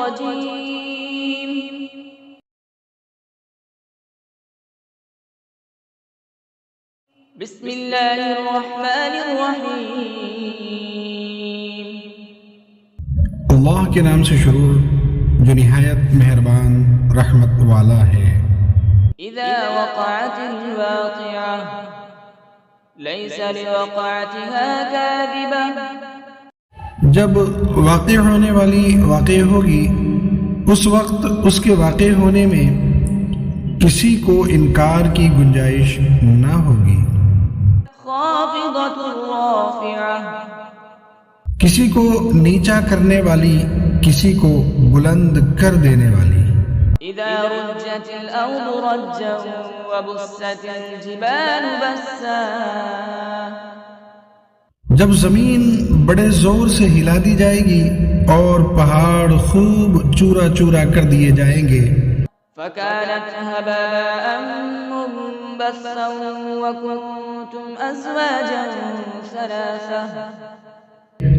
الرجيم بسم الله الرحمن الرحيم اللہ کے نام سے شروع جو نہایت مہربان رحمت والا ہے۔ إذا وقعت الواقعة ليس لوقعتها كاذبة جب واقع ہونے والی واقع ہوگی اس وقت اس کے واقع ہونے میں کسی کو انکار کی گنجائش نہ ہوگی، خافضة رافعة کسی کو نیچا کرنے والی، کسی کو بلند کر دینے والی۔ إذا رجت الأرض رجا وبست الجبال بسا جب زمین بڑے زور سے ہلا دی جائے گی اور پہاڑ خوب چورا چورا کر دیے جائیں گے، فكانت هباء منبثا وكنتم أزواجا ثلاثة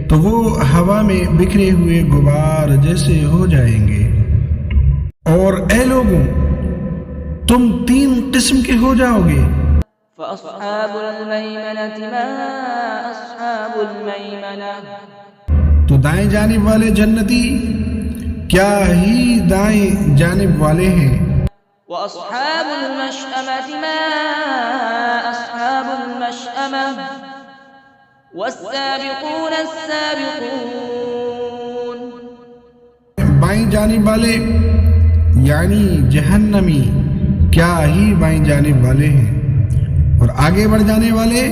تو وہ ہوا میں بکھرے ہوئے غبار جیسے ہو جائیں گے۔ اور اے لوگوں، تم تین قسم کے ہو جاؤ گے۔ فأصحاب الميمنة ما أصحاب الميمنة تو دائیں جانب والے جنتی کیا ہی دائیں جانب والے ہیں، وأصحاب المشأمة ما أصحاب المشأمة والسابقون السابقون بائیں جانب والے یعنی جہنمی کیا ہی بائیں جانب والے ہیں، اور آگے بڑھ جانے والے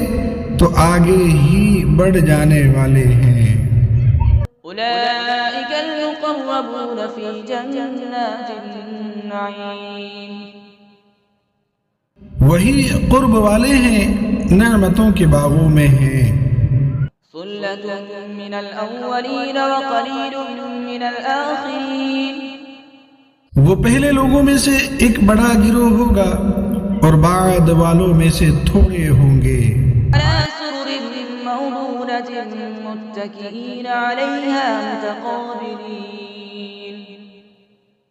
تو آگے ہی بڑھ جانے والے ہیں۔ أولئك المقربون في جنات النعيم وہی قرب والے ہیں، نعمتوں کے باغوں میں ہیں۔ ثلة من الأولين وقليل من الآخرين وہ پہلے لوگوں میں سے ایک بڑا گروہ ہوگا اور بعد والوں میں سے تھوڑے ہوں گے۔ على سرر موضونة متكئين عليها متقابلين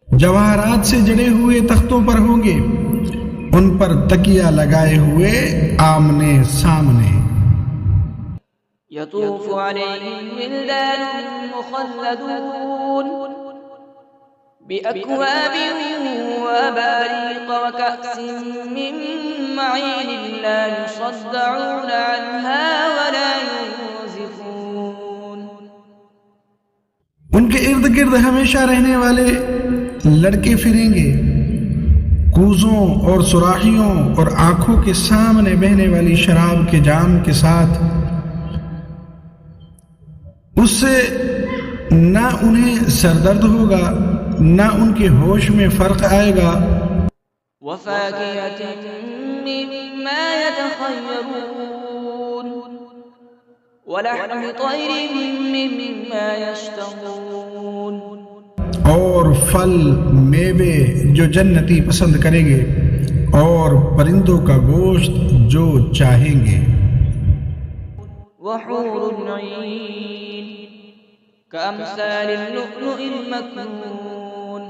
جواہرات سے جڑے ہوئے تختوں پر ہوں گے، ان پر تکیہ لگائے ہوئے آمنے سامنے۔ يطوف عليهم ولدان مخلدون بأكواب وأباريق وكأس من معين لا يصدعون عنها ولا ينزفون ان کے ارد گرد ہمیشہ رہنے والے لڑکے پھریں گے، کوزوں اور سراحیوں اور آنکھوں کے سامنے بہنے والی شراب کے جام کے ساتھ۔ اس سے نہ انہیں سردرد ہوگا، نہ ان کے ہوش میں فرق آئے گا۔ وفاكهة مما يتخيرون ولحم طير مما يشتهون اور پھل میوے جو جنتی پسند کریں گے، اور پرندوں کا گوشت جو چاہیں گے۔ وحور عين كأمثال اللؤلؤ المكنون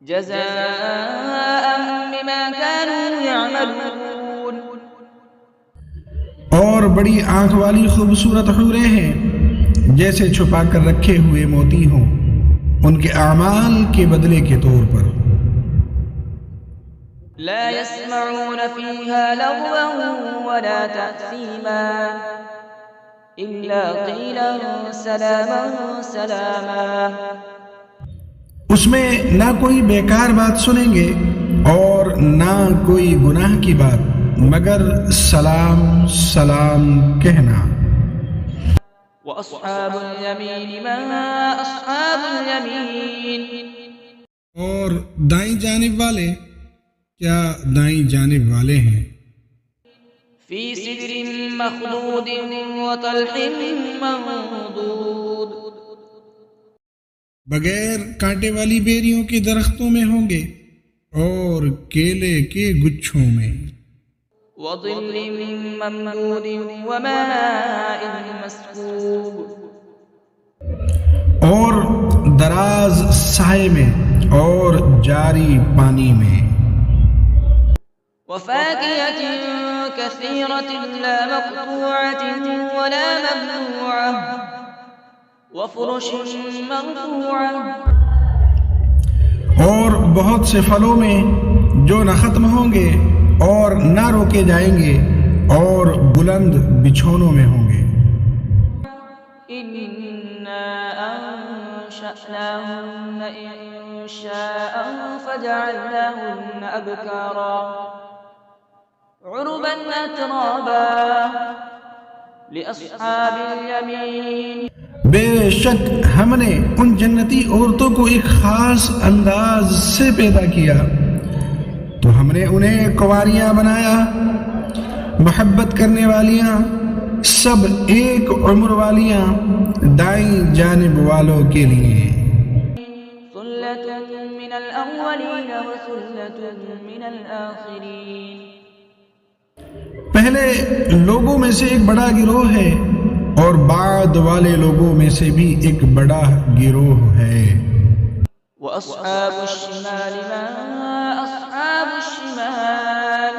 جزاء بما كانوا يعملون اور بڑی آنکھ والی خوبصورت حوریں ہیں جیسے چھپا کر رکھے ہوئے موتی ہوں، ان کے اعمال کے بدلے کے طور پر۔ لا يسمعون فيها لغوا ولا تأثيما إلا قيلا سلاما سلاما اس میں نہ کوئی بیکار بات سنیں گے اور نہ کوئی گناہ کی بات، مگر سلام سلام کہنا۔ وأصحاب اليمين ما أصحاب اليمين اور دائیں جانب والے کیا دائیں جانب والے ہیں، في سدر مخضود وطلح منضود بغیر کانٹے والی بیریوں کے درختوں میں ہوں گے اور کیلے کے گچھوں میں۔ وظل ممدود وماء مسكوب اور دراز سائے میں اور جاری پانی میں. وفاكهة كثيرة لا مقطوعة ولا ممنوعة وفرش مرفوعة. اور بہت سے پھلوں میں جو نہ ختم ہوں گے اور نہ روکے جائیں گے اور بلند بچھونوں میں ہوں گے. إنا أنشأناهن إنشاء فجعلناهن أبكارا عربا أترابا لأصحاب اليمين. بے شک ہم نے ان جنتی عورتوں کو ایک خاص انداز سے پیدا کیا تو ہم نے انہیں کنواریاں بنایا، محبت کرنے والیاں، سب ایک عمر والیاں دائیں جانب والوں کے لیے. ثلة من الأولين وثلة من الآخرين. پہلے لوگوں میں سے ایک بڑا گروہ ہے اور بعد والے لوگوں میں سے بھی ایک بڑا گروہ ہے. وأصحاب الشمال ما أصحاب الشمال.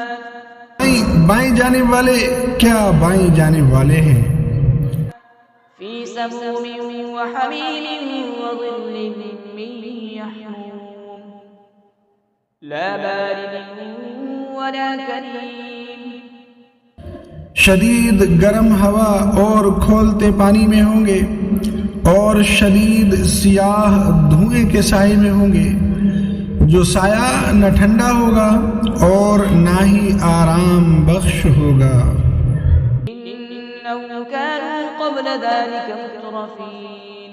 بائیں جانب والے کیا بائیں جانب والے ہیں. في سموم وحميم وظل من يحموم لا بارد ولا كريم. شدید گرم ہوا اور کھولتے پانی میں ہوں گے اور شدید سیاہ دھوئیں کے سائے میں ہوں گے جو سایہ نہ ٹھنڈا ہوگا اور نہ ہی آرام بخش ہوگا. إنهم كانوا قبل ذلك مترفين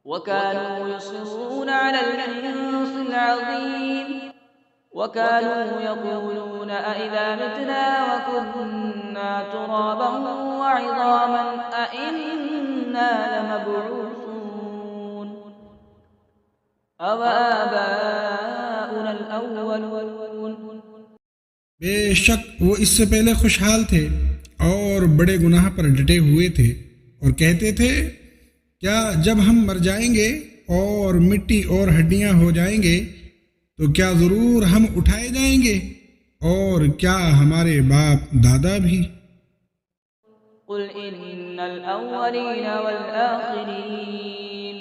وكانوا يصرون على الحنث العظيم وكانوا يقولون أئذا متنا وكنا ترابا وعظاما أئنا لمبعوثون أو آباؤنا الأولون. بے شک وہ اس سے پہلے خوشحال تھے اور بڑے گناہ پر ڈٹے ہوئے تھے اور کہتے تھے کیا جب ہم مر جائیں گے اور مٹی اور ہڈیاں ہو جائیں گے تو کیا ضرور ہم اٹھائے جائیں گے اور کیا ہمارے باپ دادا بھی. قل إن الأولين والآخرين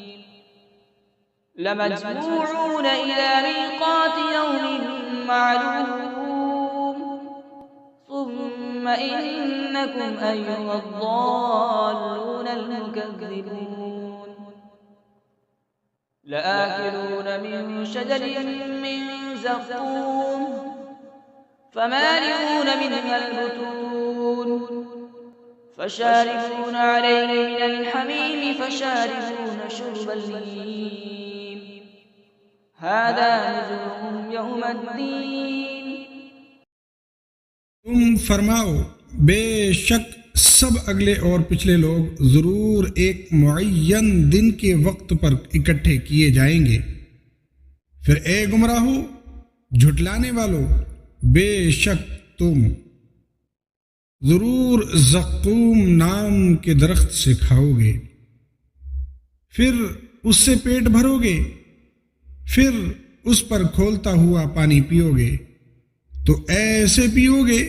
لمجموعون إلى ميقات يوم معلوم ثم إنكم أيها الضالون المكذبون لآكلون من شجر من زقوم فمالئون منها البطون فشاربون عليه من الحميم فشاربون شرب الهيم هذا نزلهم يوم الدين. تم فرماؤ بے شک سب اگلے اور پچھلے لوگ ضرور ایک معین دن کے وقت پر اکٹھے کیے جائیں گے. پھر اے گمراہو جھٹلانے والو بے شک تم ضرور زقوم نام کے درخت سے کھاؤ گے، پھر اس سے پیٹ بھرو گے، پھر اس پر کھولتا ہوا پانی پیو گے تو ایسے پیو گے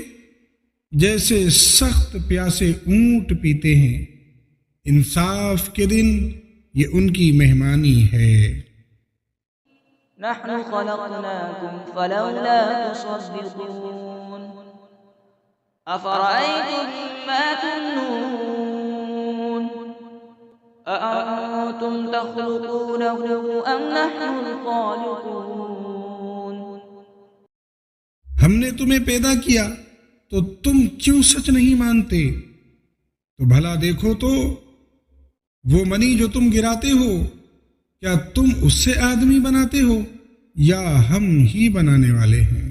جیسے سخت پیاسے اونٹ پیتے ہیں. انصاف کے دن یہ ان کی مہمانی ہے. نحن خلقناكم فلولا تصدقون أفرأيتم ما تمنون أأنتم تخلقونه أم نحن الخالقون. ہم نے تمہیں پیدا کیا تو تم کیوں سچ نہیں مانتے؟ تو بھلا دیکھو تو وہ منی جو تم گراتے ہو کیا تم اس سے آدمی بناتے ہو یا ہم ہی بنانے والے ہیں؟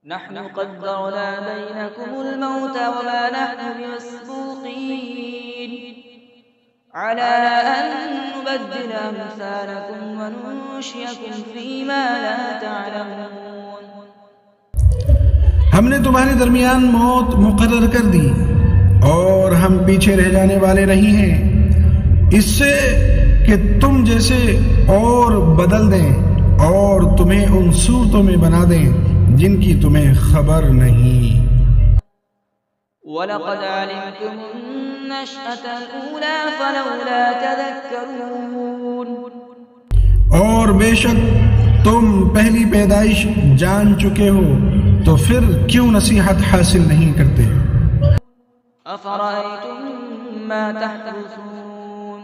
نحن قدرنا بينكم الموت وما نحن بمسبوقين على أن نبدل أمثالكم وننشئكم فيما لا تعلمون. ہم نے تمہارے درمیان موت مقرر کر دی اور ہم پیچھے رہ جانے والے نہیں ہیں اس سے کہ تم جیسے اور بدل دیں اور تمہیں ان صورتوں میں بنا دیں جن کی تمہیں خبر نہیں۔ وَلَقَدْ عَلِمْتُمُ النَّشْأَةَ الْأُولَى فَلَوْلَا تَذَكَّرُونَ۔ اور بے شک تم پہلی پیدائش جان چکے ہو تو پھر کیوں نصیحت حاصل نہیں کرتے؟ أَفَرَأَيْتُم مَّا تَحْرُثُونَ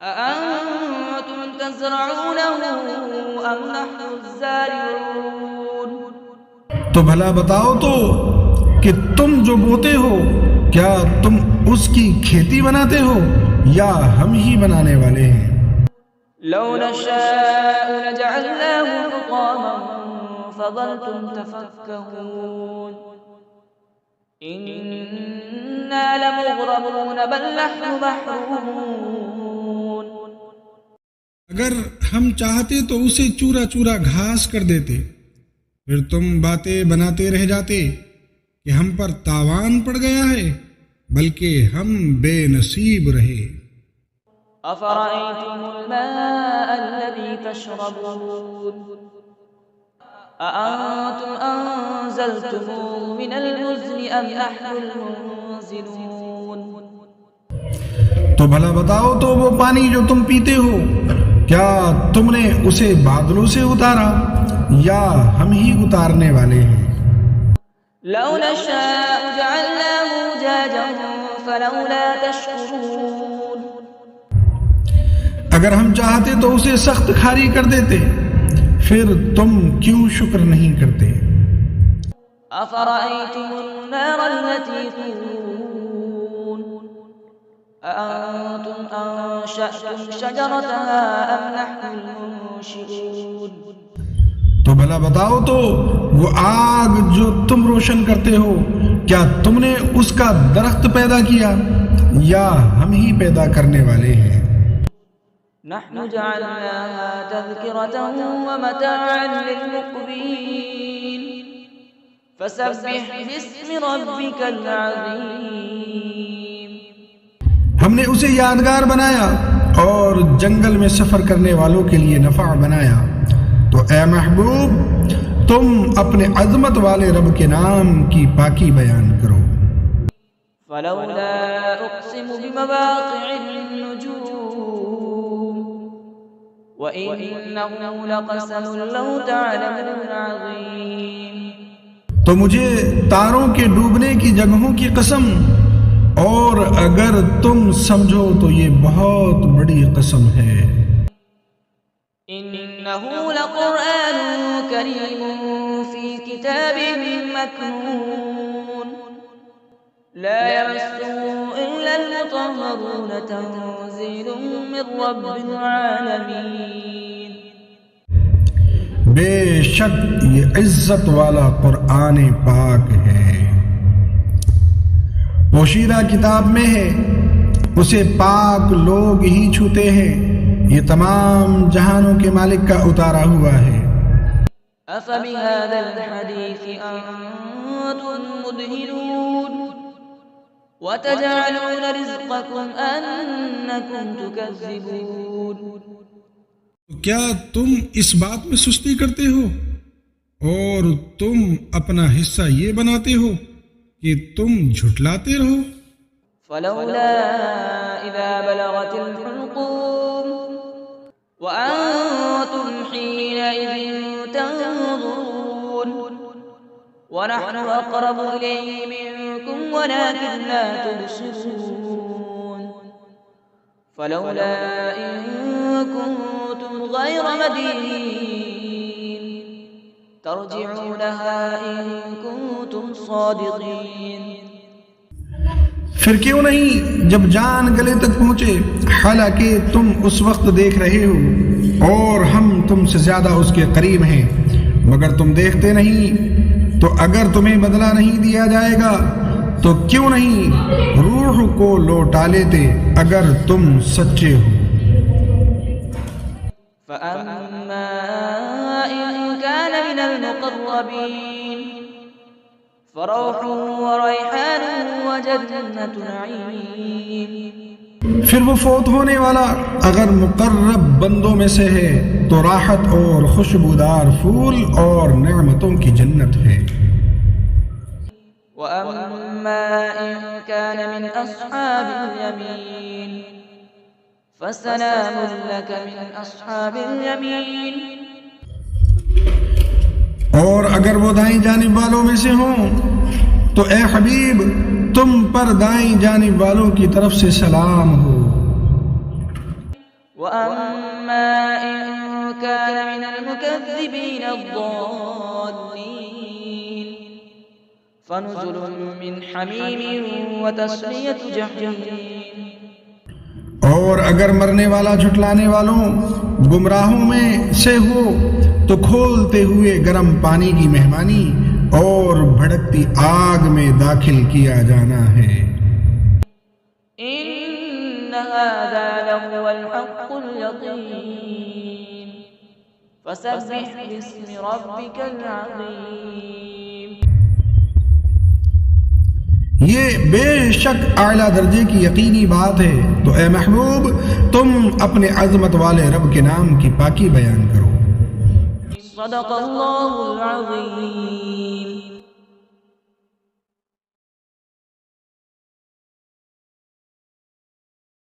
أَأَنتُمْ تَزْرَعُونَهُ أَمْ نَحْنُ الزَّارِعُونَ۔ تو بھلا بتاؤ تو کہ تم جو بوتے ہو کیا تم اس کی کھیتی بناتے ہو یا ہم ہی بنانے والے ہیں؟ لو نشاء لجعلناه حطاما فظلتم تفكهون إنا لمغرمون بل نحن محرومون۔ اگر ہم چاہتے تو اسے چورا چورا گھاس کر دیتے، پھر تم باتیں بناتے رہ جاتے کہ ہم پر تاوان پڑ گیا ہے، بلکہ ہم بے نصیب رہے۔ أفرأيتم الماء الذي تشربون أأنتم أنزلتموه من المزن أم نحن المنزلون۔ تو بھلا بتاؤ تو وہ پانی جو تم پیتے ہو کیا تم نے اسے بادلوں سے اتارا یا ہم ہی اتارنے والے ہیں؟ لو نشاء جعلناه أجاجا فلولا تشكرون۔ اگر ہم چاہتے تو اسے سخت کھاری کر دیتے، پھر تم کیوں شکر نہیں کرتے؟ أفرأيتم النار التي تورون أأنتم أنشأتم شجرتها أم نحن المنشئون۔ تو بھلا بتاؤ تو وہ آگ جو تم روشن کرتے ہو کیا تم نے اس کا درخت پیدا کیا یا ہم ہی پیدا کرنے والے ہیں؟ نحن جعلناها تذكرة ومتاعا للمقوين فسبح باسم ربك العظيم۔ ہم نے اسے یادگار بنایا اور جنگل میں سفر کرنے والوں کے لیے نفع بنایا، تو اے محبوب تم اپنے عظمت والے رب کے نام کی پاکی بیان کرو۔ فلولا أقسم بمواقع النجوم وَإِنَّهُ لَقَسَمٌ لَوْ تَعْلَمُونَ عَظِيمٌ۔ تو مجھے تاروں کے ڈوبنے کی جگہوں کی قسم، اور اگر تم سمجھو تو یہ بہت بڑی قسم ہے۔ إِنَّهُ لَقُرْآنٌ كَرِيمٌ فِي كِتَابٍ مَّكْنُونٍ لا يمسه إلا المطهرون تنزيل من رب العالمين۔ بے شک یہ عزت والا قرآن پاک ہے، پوشیدہ کتاب میں ہے، اسے پاک لوگ ہی چھوتے ہیں، یہ تمام جہانوں کے مالک کا اتارا ہوا ہے۔ أفبهذا الحديث أنتم مدهنون وتجعلون رزقكم أنكم تكذبون۔ کیا تم اس بات میں سستی کرتے ہو اور تم اپنا حصہ یہ بناتے ہو کہ تم جھٹلاتے رہو؟ فلولا إذا بلغت الحلقوم وأنتم حينئذ تنظرون ونحن أقرب إليه منكم ولكن لا تبصرون۔ فلولا إن كنتم غير مدينين ترجعونها إن كنتم صادقين۔ پھر کیوں نہیں جب جان گلے تک پہنچے، حالانکہ تم اس وقت دیکھ رہے ہو اور ہم تم سے زیادہ اس کے قریب ہیں، مگر تم دیکھتے نہیں، تو اگر تمہیں بدلہ نہیں دیا جائے گا تو کیوں نہیں روح کو لوٹا لیتے اگر تم سچے ہو۔ فأما إن كان من المقربين فروح وريحان وجنة نعيم۔ پھر وہ فوت ہونے والا اگر مقرب بندوں میں سے ہے تو راحت اور خوشبودار پھول اور نعمتوں کی جنت ہے۔ وَأَمَّا إِن كَانَ مِنْ أَصْحَابِ الْيَمِينِ فَسَلَامٌ لَكَ مِنْ أَصْحَابِ الْيَمِينِ۔ اور اگر وہ دائیں جانب والوں میں سے ہوں تو اے حبیب تم پر دائیں جانب والوں کی طرف سے سلام ہو۔ وَأَمَّا إِن كَانَ مِنَ الْمُكَذِّبِينَ الضَّالِّينَ فَنُزُلٌ مِّنْ حَمِيمٍ وَتَصْلِيَةُ جَحِيمٍ۔ اور اگر مرنے والا جھٹلانے والوں گمراہوں میں سے ہو تو کھولتے ہوئے گرم پانی کی مہمانی اور بھڑکتی آگ میں داخل کیا جانا ہے۔ إِنَّ هَذَا لَهُوَ الْحَقُّ الْيَقِينُ فَسَبِّحْ بِاسْمِ رَبِّكَ الْعَظِيمِ۔ یہ بے شک اعلیٰ درجے کی یقینی بات ہے، تو اے محبوب تم اپنے عظمت والے رب کے نام کی پاکی بیان کرو۔ صدق اللہ العظیم۔